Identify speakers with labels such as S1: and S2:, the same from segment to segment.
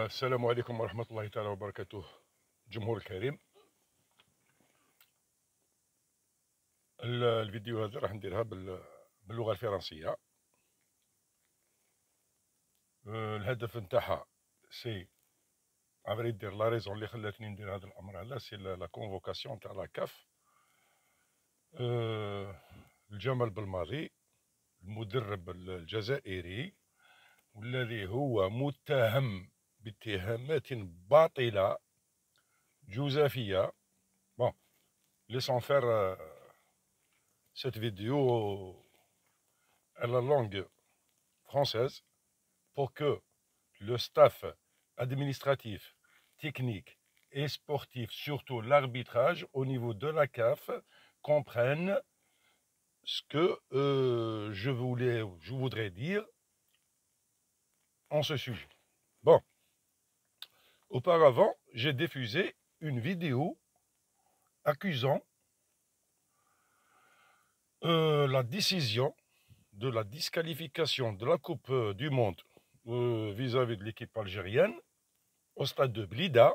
S1: السلام عليكم ورحمة الله تعالى وبركاته. الجمهور الكريم، الفيديو هذا راح نديرها باللغة الفرنسية. الهدف نتاعها سي افري دير لا ريزون اللي خلاتني ندير هذا الامر هذا سي لا كونفوكاسيون تاع لا كاف. الجمال بالماضي المدرب الجزائري والذي هو متهم باتهامات باطلة جزافية. Bon, laissons faire cette vidéo à la langue française pour que le staff administratif, technique et sportif, surtout l'arbitrage au niveau de la CAF, comprenne ce que je voudrais dire en ce sujet. Bon, auparavant, j'ai diffusé une vidéo accusant la décision de la disqualification de la Coupe du Monde vis-à-vis de l'équipe algérienne au stade de Blida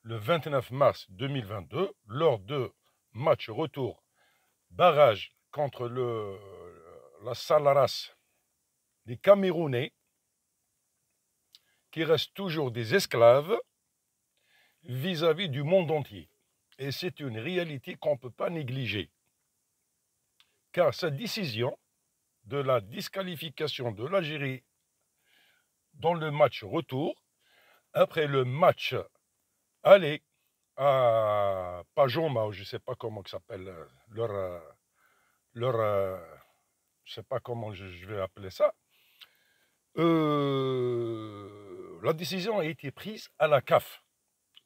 S1: le 29 mars 2022 lors de match retour barrage contre la Salaras des Camerounais qui restent toujours des esclaves vis-à-vis du monde entier. Et c'est une réalité qu'on ne peut pas négliger. Car cette décision de la disqualification de l'Algérie dans le match retour, après le match aller à Pajoma, je ne sais pas comment ça s'appelle, je ne sais pas comment je vais appeler ça, la décision a été prise à la CAF,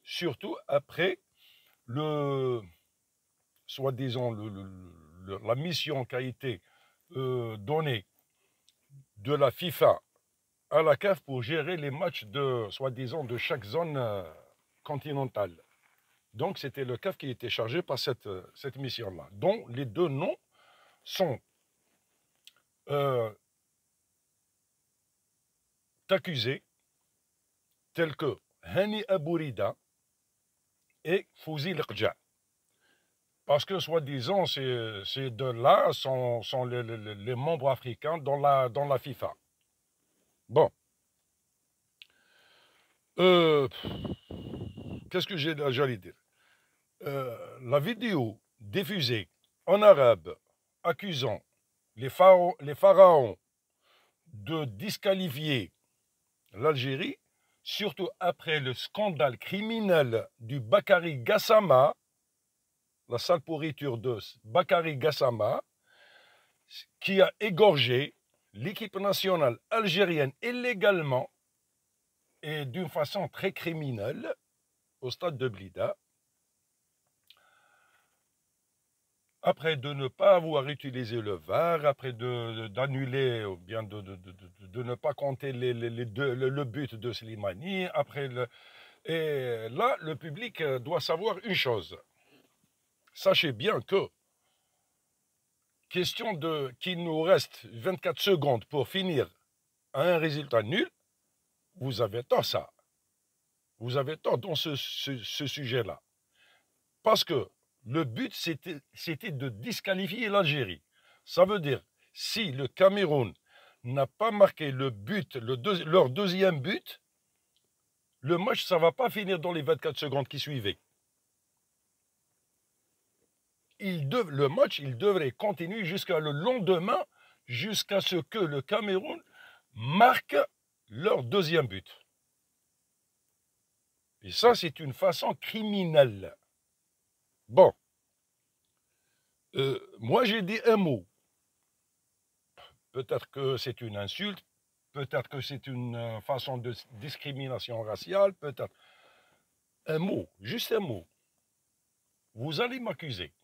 S1: surtout après soi-disant la mission qui a été donnée de la FIFA à la CAF pour gérer les matchs soi-disant de chaque zone continentale. Donc c'était le CAF qui était chargé par cette mission-là, dont les deux noms sont accusés, tels que Hani Abourida et Fouzi Lekdja. Parce que, soi-disant, ces deux-là sont les membres africains dans la FIFA. Bon. Qu'est-ce que j'allais dire? La vidéo diffusée en arabe accusant les pharaons de disqualifier l'Algérie, surtout après le scandale criminel du Bakary Gassama, la sale pourriture de Bakary Gassama, qui a égorgé l'équipe nationale algérienne illégalement et d'une façon très criminelle au stade de Blida, après de ne pas avoir utilisé le VAR, après d'annuler ou bien de ne pas compter le but de Slimani, et là, le public doit savoir une chose. Sachez bien que, question qu'il nous reste 24 secondes pour finir à un résultat nul, vous avez tort ça. Vous avez tort dans ce sujet-là. Parce que le but, c'était de disqualifier l'Algérie. Ça veut dire, si le Cameroun n'a pas marqué le but, leur deuxième but, le match, ça ne va pas finir dans les 24 secondes qui suivaient. Le match, il devrait continuer jusqu'à le lendemain, jusqu'à ce que le Cameroun marque leur deuxième but. Et ça, c'est une façon criminelle. Bon, moi j'ai dit un mot. Peut-être que c'est une insulte, peut-être que c'est une façon de discrimination raciale, peut-être. Un mot, juste un mot. Vous allez m'accuser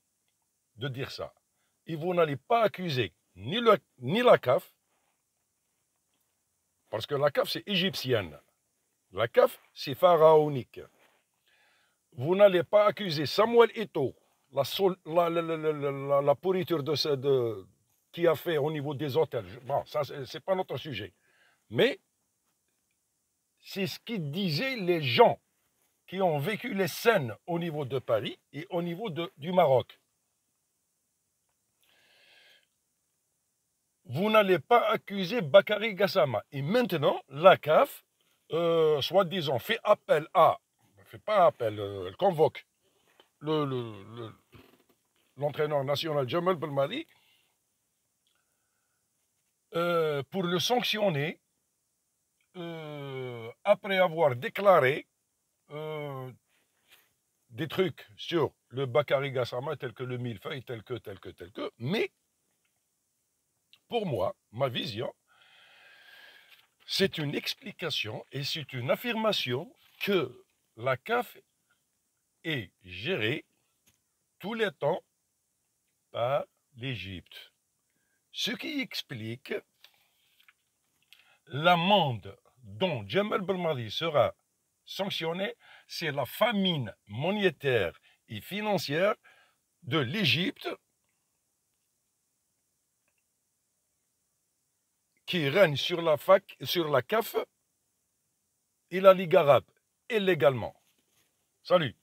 S1: de dire ça. Et vous n'allez pas accuser ni la CAF, parce que la CAF c'est égyptienne. La CAF c'est pharaonique. Vous n'allez pas accuser Samuel Eto'o, la pourriture qui a fait au niveau des hôtels. Bon, ça, c'est pas notre sujet. Mais c'est ce qu'ils disaient les gens qui ont vécu les scènes au niveau de Paris et au niveau du Maroc. Vous n'allez pas accuser Bakary Gassama. Et maintenant, la CAF, soi-disant, fait appel à, elle ne fait pas appel, elle convoque l'entraîneur national Jamal Belmadi pour le sanctionner après avoir déclaré des trucs sur le Bakary Gassama tel que le millefeuille, tel que, mais pour moi, ma vision, c'est une explication et c'est une affirmation que la CAF est gérée tous les temps par l'Égypte. Ce qui explique l'amende dont Jamal Belmadi sera sanctionné, c'est la famine monétaire et financière de l'Égypte qui règne sur la CAF et la Ligue arabe, illégalement. Salut.